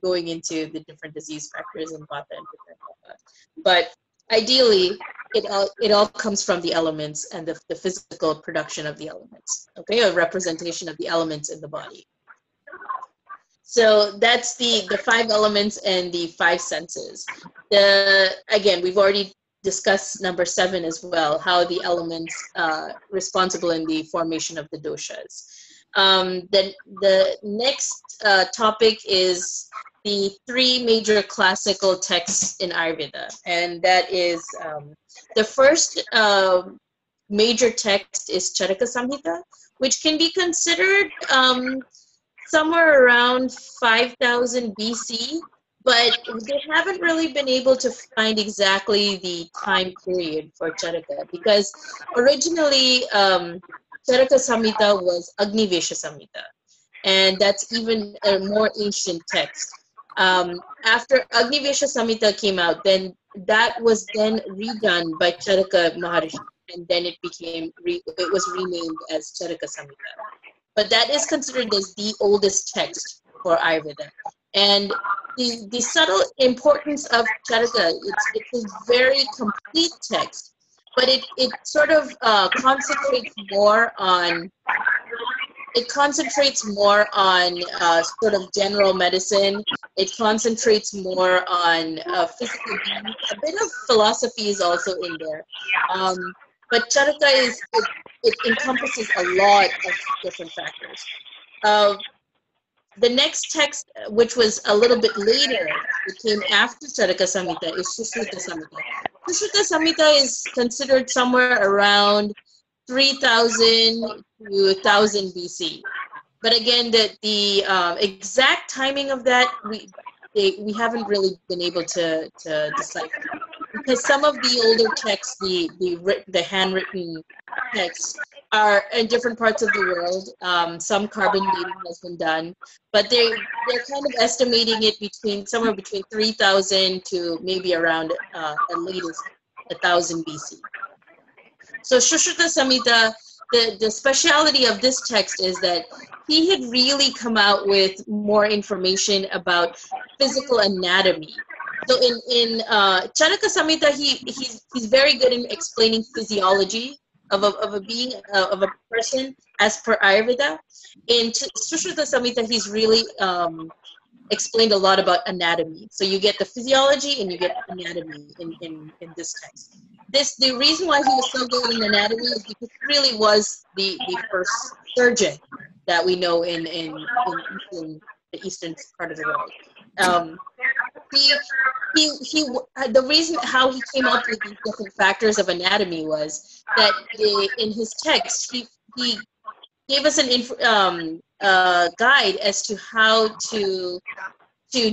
going into the different disease factors in vata and different kapha. But ideally, it all comes from the elements and the physical production of the elements, okay, a representation of the elements in the body. So that's the 5 elements and the 5 senses. Again, we've already discussed number 7 as well, how the elements responsible in the formation of the doshas. Then the next topic is the 3 major classical texts in Ayurveda, and that is the first major text is Charaka Samhita, which can be considered somewhere around 5000 BC, but they haven't really been able to find exactly the time period for Charaka, because originally Charaka Samhita was Agnivesha Samhita, and that's even a more ancient text. After Agnivesha Samhita came out, then that was then redone by Charaka Maharishi, and then it was renamed as Charaka Samhita. But that is considered as the oldest text for Ayurveda. And the subtle importance of Charaka, it's a very complete text, but it sort of concentrates more on sort of general medicine. It concentrates more on physical being. A bit of philosophy is also in there. But Charaka it encompasses a lot of different factors. The next text, which was a little bit later, it came after Charaka Samhita, is Sushruta Samhita. Sushruta Samhita is considered somewhere around 3000 to 1000 BC. But again, the exact timing of that, we haven't really been able to decipher, because some of the older texts, the handwritten texts, are in different parts of the world. Some carbon dating has been done, but they're kind of estimating it somewhere between 3000 to maybe around at latest 1000 BC. So Sushruta Samhita the speciality of this text is that he had really come out with more information about physical anatomy. So in Chanaka Samhita, he's very good in explaining physiology of a being, of a person as per Ayurveda. In Sushruta Samhita, he's really explained a lot about anatomy. So you get the physiology and you get anatomy in this text. The reason why he was so good in anatomy is because he really was the first surgeon that we know in the eastern part of the world. The reason how he came up with these different factors of anatomy was that in his text he gave us an guide as to how to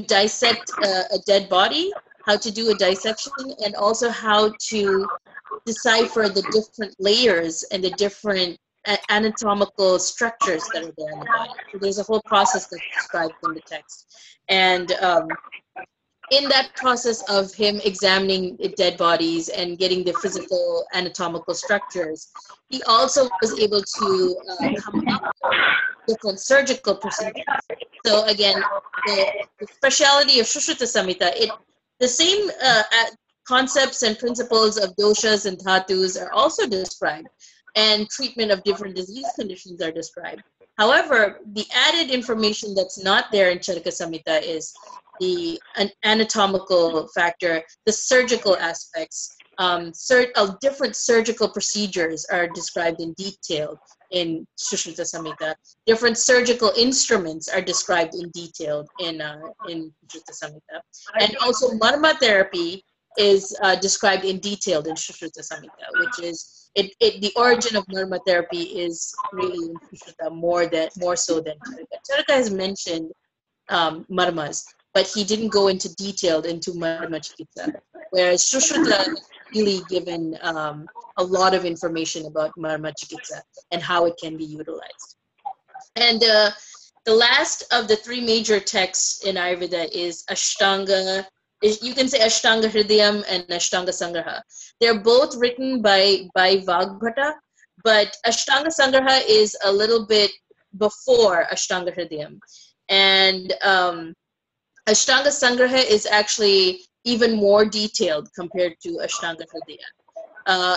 dissect a dead body, how to do a dissection, and also how to decipher the different layers and the different anatomical structures that are there in the body. So there's a whole process that's described in the text. And in that process of him examining dead bodies and getting the physical anatomical structures, he also was able to come up with different surgical procedures. So again, the speciality of Sushruta Samhita, the same concepts and principles of doshas and dhatus are also described, and treatment of different disease conditions are described. However, the added information that's not there in Charaka Samhita is an anatomical factor, the surgical aspects. Different surgical procedures are described in detail in Sushruta Samhita. Different surgical instruments are described in detail in Sushruta Samhita. And also marma therapy is described in detail in Sushruta Samhita, which is the origin of marma therapy is really in Sushruta more so than Charaka. Charaka has mentioned marmas, but he didn't go into detail into marma chikitsa, whereas Sushruta really given a lot of information about marma chikitsa and how it can be utilized. And the last of the three major texts in Ayurveda is Ashtanga. You can say Ashtanga Hridayam and Ashtanga Sangraha. They're both written by Vagbhata, but Ashtanga Sangraha is a little bit before Ashtanga Hridayam. And Ashtanga Sangraha is actually even more detailed compared to Ashtanga Hridaya.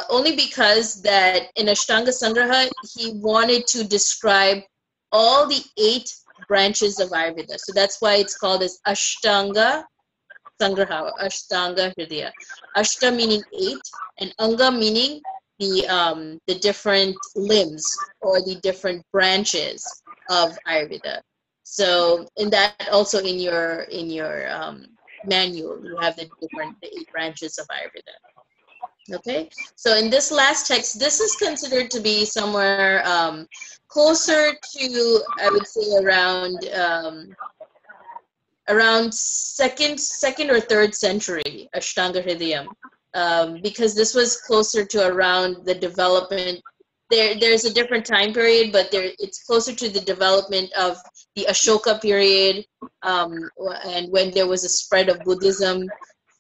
Only because that in Ashtanga Sangraha, he wanted to describe all the 8 branches of Ayurveda. So that's why it's called as Ashtanga Sangraha, Ashtanga Hridaya. Ashta meaning 8, and Anga meaning the different limbs or the different branches of Ayurveda. So in that, also in your manual, you have the 8 branches of Ayurveda. Okay, so in this last text, this is considered to be somewhere closer to, I would say, around second or third century, Ashtanga Hridayam, because this was closer to around the development. There's a different time period, but it's closer to the development of the Ashoka period, and when there was a spread of Buddhism.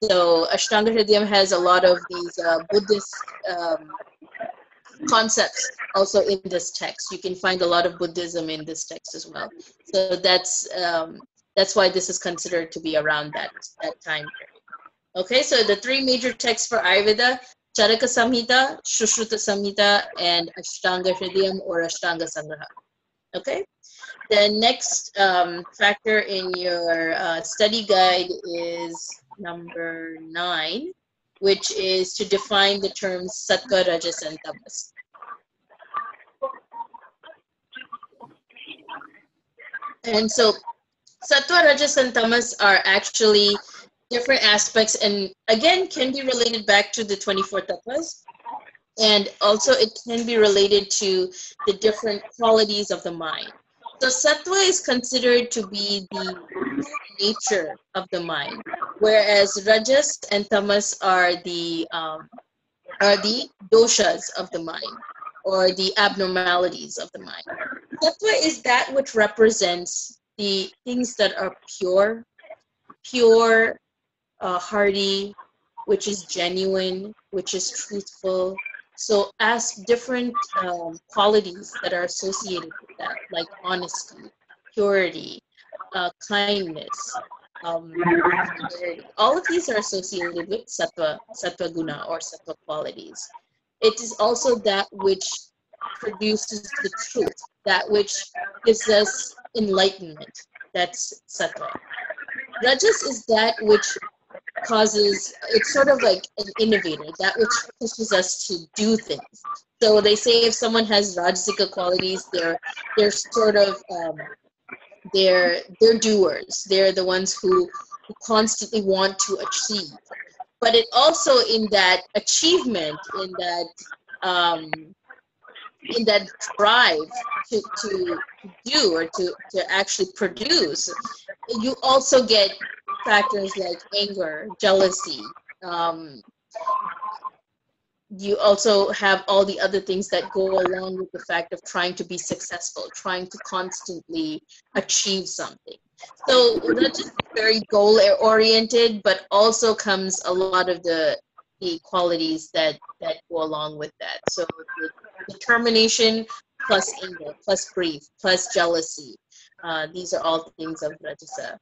So Ashtanga Hridayam has a lot of these Buddhist concepts also in this text. You can find a lot of Buddhism in this text as well. So that's why this is considered to be around that time period. Okay, so the 3 major texts for Ayurveda: Charaka Samhita, Sushruta Samhita, and Ashtanga Hridayam or Ashtanga Sangraha. Okay, the next factor in your study guide is number 9, which is to define the terms Sattva, Rajas, and Tamas. And so Sattva, Rajas, and Tamas are actually different aspects, and again can be related back to the 24 tattvas, and also it can be related to the different qualities of the mind. So Sattva is considered to be the nature of the mind, whereas Rajas and Tamas are the doshas of the mind, or the abnormalities of the mind. Sattva is that which represents the things that are pure, hearty, which is genuine, which is truthful, So as different qualities that are associated with that, like honesty, purity, kindness, all of these are associated with sattva guna or sattva qualities. It is also that which produces the truth, that which gives us enlightenment. That's sattva. Rajas is that which causes, it's sort of like an innovator, that which pushes us to do things. So they say if someone has rajasika qualities, they're sort of they're doers. They're the ones who constantly want to achieve. But it also, in that achievement, in that drive to do or to actually produce, you also get factors like anger, jealousy. You also have all the other things that go along with the fact of trying to be successful, trying to constantly achieve something. So that's just very goal oriented, but also comes a lot of the qualities that go along with that. So the determination plus anger, plus grief, plus jealousy. These are all things of Rajasa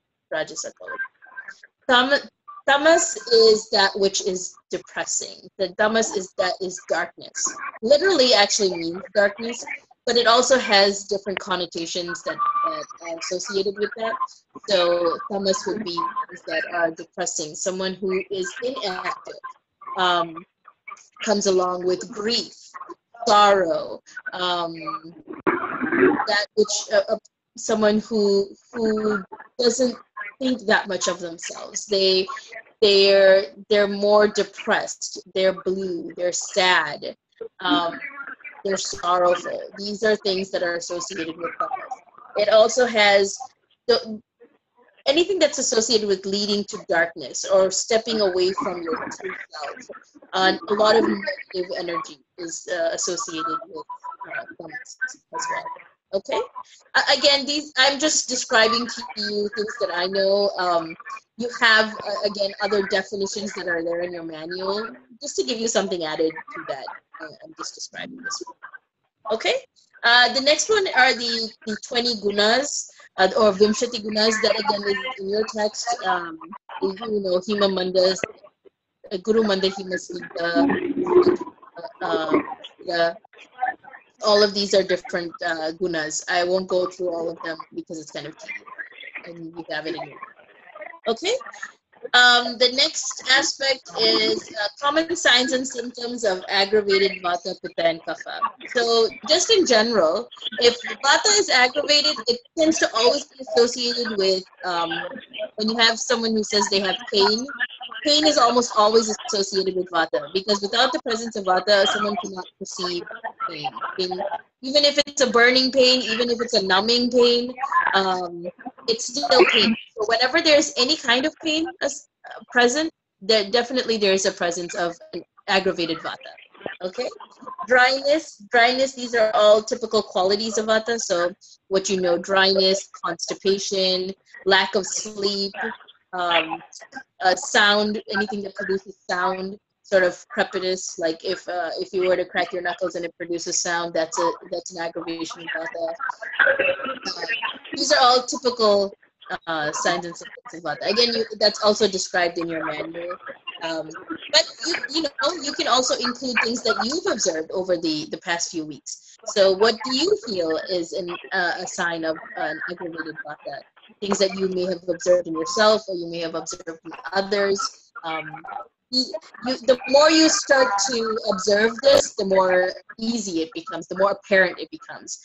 quality. Tamas is that which is depressing. The tamas is that is darkness. Literally actually means darkness, but it also has different connotations that are associated with that. So tamas would be things that are depressing. Someone who is inactive comes along with grief, sorrow, that which someone who doesn't think that much of themselves. They're more depressed. They're blue. They're sad. They're sorrowful. These are things that are associated with tamas. It also has anything that's associated with leading to darkness or stepping away from your true self. A lot of negative energy is associated with tamas as well. Okay. Again, I'm just describing to you things that I know. You have again other definitions that are there in your manual, just to give you something added to that. I'm just describing this one. Okay. The next one are the 20 gunas or Vimshati gunas that again is in your text. You know, Hima Mandas, Guru Manda Hima Snigdha, all of these are different gunas. I won't go through all of them because it's kind of tedious, and you have it in your. Okay. The next aspect is common signs and symptoms of aggravated vata, pitta, and kapha. So just in general, if vata is aggravated, it tends to always be associated with when you have someone who says they have pain. Pain is almost always associated with vata, because without the presence of vata, someone cannot perceive pain. Even if it's a burning pain, even if it's a numbing pain, it's still pain. So whenever there's any kind of pain present, there is a presence of an aggravated vata. Okay. Dryness. These are all typical qualities of vata. So what you know: dryness, constipation, lack of sleep, sound, anything that produces sound, sort of crepitus, like if you were to crack your knuckles and it produces sound, that's an aggravation of vata. These are all typical signs and symptoms of vata. Again, that's also described in your manual. But you can also include things that you've observed over the past few weeks. So what do you feel is a sign of an aggravated vata? Things that you may have observed in yourself or you may have observed in others. The more you start to observe this, the more easy it becomes, the more apparent it becomes.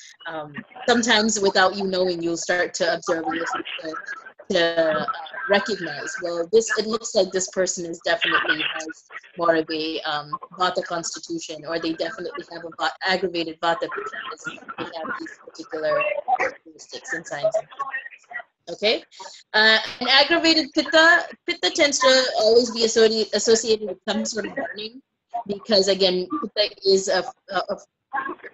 Sometimes without you knowing, you'll start to observe and you'll to recognize, well, it looks like this person definitely has more of a vata constitution, or they definitely have a aggravated vata because they have these particular characteristics and signs. Okay, an aggravated pitta tends to always be associated with some sort of burning, because again, pitta is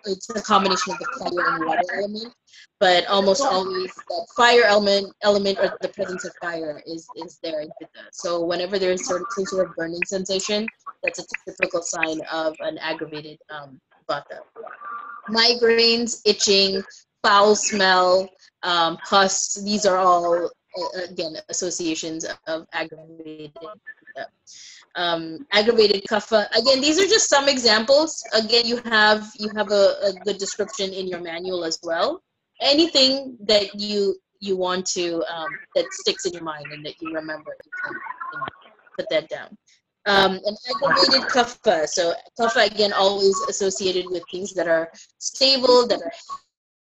it's a combination of the fire and water element, but almost always that fire element or the presence of fire is there in pitta. So whenever there is some sort of burning sensation, that's a typical sign of an aggravated vata. Migraines, itching, foul smell, pus, these are all, again, associations of aggravated aggravated kapha. Again, these are just some examples. Again, you have a good description in your manual as well. Anything that you want to that sticks in your mind and that you remember, you can put that down. An aggravated kapha. So kapha, again, always associated with things that are stable, that are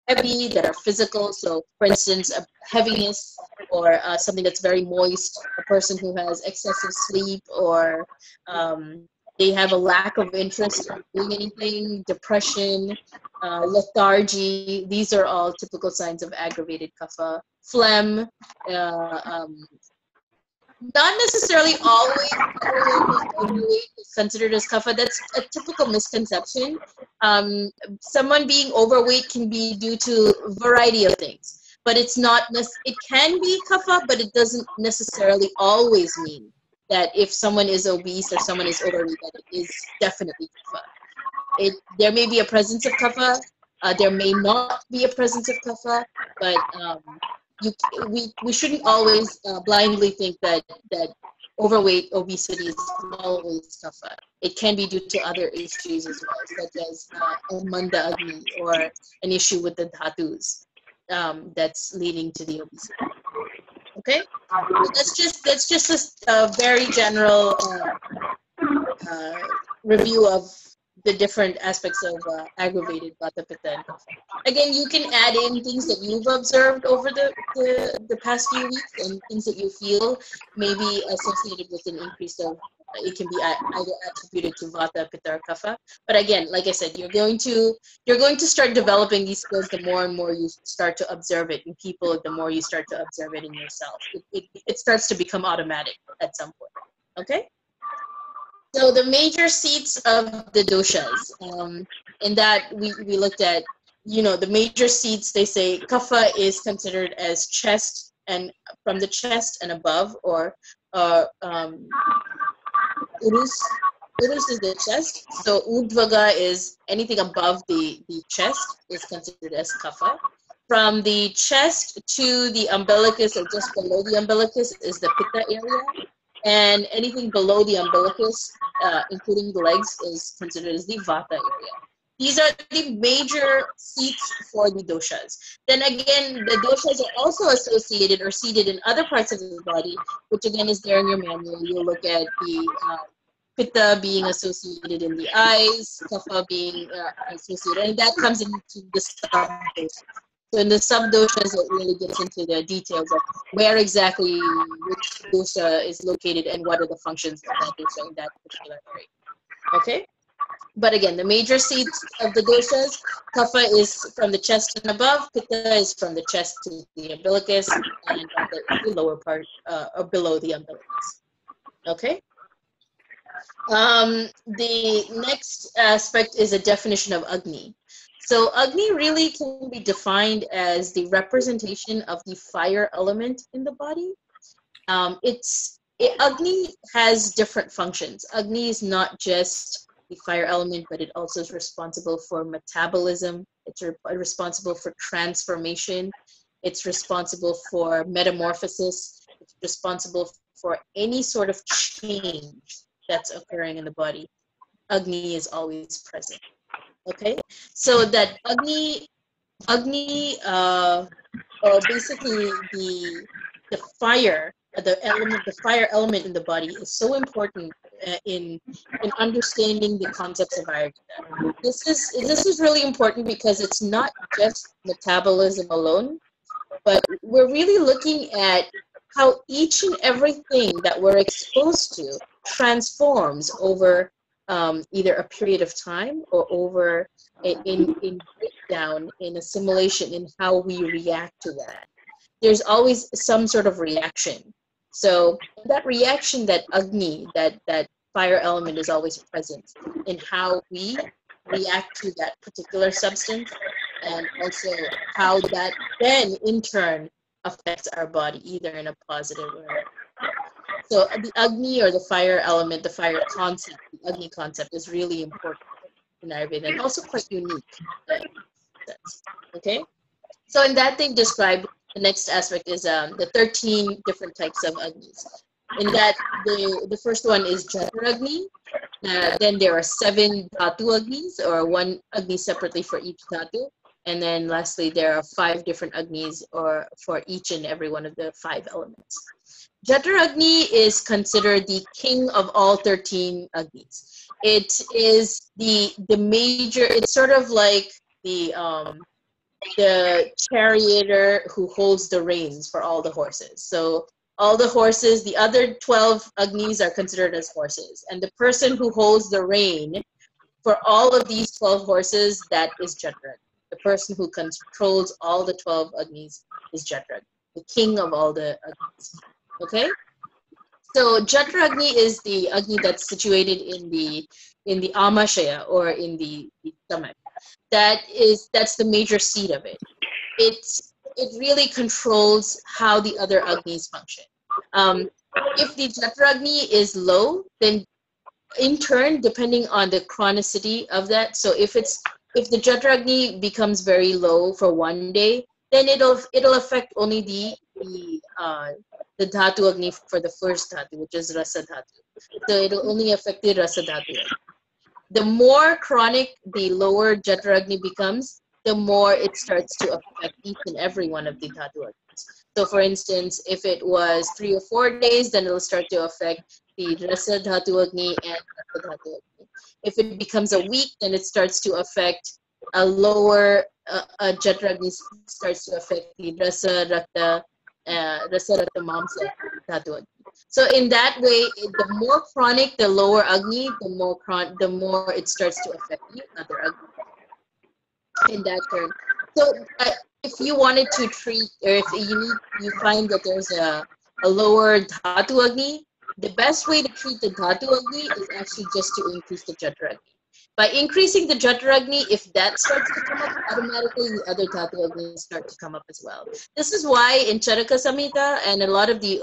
heavy, that are physical. So for instance, a heaviness or something that's very moist, a person who has excessive sleep, or they have a lack of interest in doing anything, depression, lethargy. These are all typical signs of aggravated kapha. Phlegm, not necessarily always overweight is considered as kapha. That's a typical misconception. Someone being overweight can be due to a variety of things, but it's not. It can be kapha, but it doesn't necessarily always mean that if someone is obese or someone is overweight, that it is definitely kapha. There may be a presence of kapha. There may not be a presence of kapha, but we shouldn't always blindly think that overweight, obesity is always kapha. It can be due to other issues as well, such as a manda agni or an issue with the dhatus that's leading to the obesity. Okay, so that's just a very general review of the different aspects of aggravated vata, pitta, and kapha. Again, you can add in things that you've observed over the past few weeks and things that you feel may be associated with an increase of, it can be either attributed to vata, pitta, or kapha. But again, like I said, you're going to start developing these skills the more and more you start to observe it in people, the more you start to observe it in yourself. It starts to become automatic at some point. Okay? So the major seats of the doshas, in that we looked at, the major seats, they say kapha is considered as chest and from the chest and above, or urus. Urus is the chest. So urdhvaga is anything above the chest is considered as kapha. From the chest to the umbilicus or just below the umbilicus is the pitta area. And anything below the umbilicus, including the legs, is considered as the vata area. These are the major seats for the doshas. Then again, the doshas are also associated or seated in other parts of the body, which again is there in your manual. You'll look at the pitta being associated in the eyes, kapha being associated, and that comes into the sub-doshas. So in the sub-doshas, it really gets into the details of where exactly which dosha is located and what are the functions of that dosha in that particular area. Okay? But again, the major seats of the doshas, kapha is from the chest and above, pitta is from the chest to the umbilicus, and the lower part, or below the umbilicus. Okay? The next aspect is a definition of Agni. So Agni really can be defined as the representation of the fire element in the body. Agni has different functions. Agni is not just the fire element, but it also is responsible for metabolism. It's responsible for transformation. It's responsible for metamorphosis. It's responsible for any sort of change that's occurring in the body. Agni is always present. Okay, so that Agni, or basically the fire element in the body is so important in understanding the concepts of Ayurveda. This is really important because it's not just metabolism alone, but we're really looking at how each and everything that we're exposed to transforms over either a period of time or over in breakdown, in assimilation, in how we react to that. There's always some sort of reaction. So that reaction, that Agni, that fire element is always present in how we react to that particular substance, and also how that then in turn affects our body, either in a positive or negative. So the Agni, or the fire element, the fire concept, the Agni concept, is really important in Ayurveda and also quite unique. Okay, so in that they've described, the next aspect is the 13 different types of Agnis. In that, the first one is Jatra Agni. Then there are 7 Dhatu Agnis, or 1 Agni separately for each Dhatu. And then lastly, there are 5 different Agnis, or for each and every one of the 5 elements. Jatra Agni is considered the king of all 13 Agnis. It is the major, it's sort of like the charioteer who holds the reins for all the horses. So all the horses, the other 12 Agnis are considered as horses. And the person who holds the rein for all of these 12 horses, that is Jatra. The person who controls all the 12 Agnis is Jatra, the king of all the Agnis. Okay? So Jatra Agni is the Agni that's situated in the Amashaya, or in the stomach. That's the major seat of it. It really controls how the other Agnis function. If the Jatra Agni is low, then in turn, depending on the chronicity of that, so if the Jatra Agni becomes very low for one day, then it'll affect only the Dhatu Agni for the first Dhatu, which is Rasa Dhatu. So it'll only affect the Rasa Dhatu. The more chronic the lower Jatra Agni becomes, the more it starts to affect each and every one of the Dhatu Agnis. So for instance, if it was 3 or 4 days, then it'll start to affect the Rasa Dhatu Agni and Rasa Dhatu Agni. If it becomes a week, then it starts to affect a lower Jatra Agni, starts to affect the Rasa Rakta Mamsa Dhatu Agni. So in that way, the more chronic the lower Agni, the more it starts to affect the other Agni. In that turn. So if you wanted to treat, or if you find that there's a lower Dhatu Agni, the best way to treat the Dhatu Agni is actually just to increase the Jatra Agni. By increasing the Jatra Agni, if that starts to come up, automatically the other Dhatu Agni start to come up as well. This is why in Charaka Samhita and a lot of the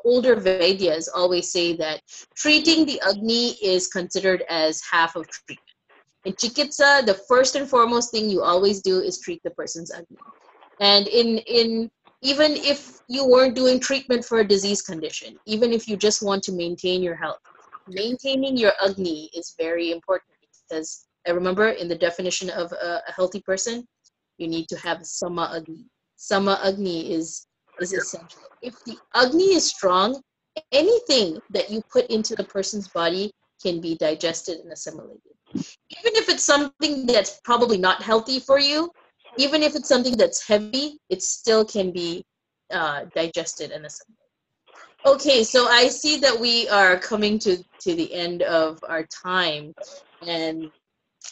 older Vedyas always say that treating the Agni is considered as half of treatment. In Chikitsa, the first and foremost thing you always do is treat the person's Agni. And even if you weren't doing treatment for a disease condition, even if you just want to maintain your health, maintaining your Agni is very important, because I remember in the definition of a healthy person, you need to have Sama Agni. Sama Agni is essential. If the Agni is strong, anything that you put into the person's body can be digested and assimilated. Even if it's something that's probably not healthy for you, even if it's something that's heavy, it still can be digested and assimilated. Okay, so I see that we are coming to the end of our time, and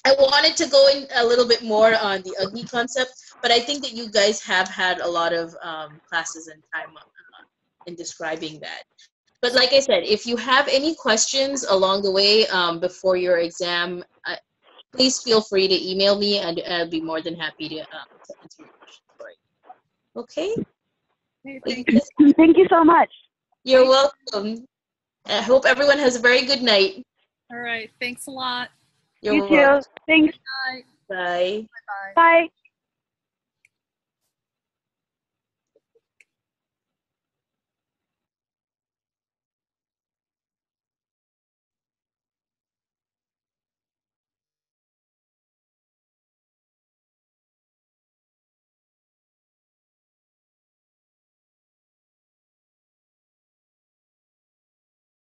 I wanted to go in a little bit more on the Agni concept, but I think that you guys have had a lot of classes and time in describing that. But like I said, if you have any questions along the way before your exam, please feel free to email me, and I'll be more than happy to answer your questions for you. Okay? Thank you so much. You're welcome. I hope everyone has a very good night. All right. Thanks a lot. You're You welcome. too. Thanks. Bye. Bye. Bye-bye. Bye.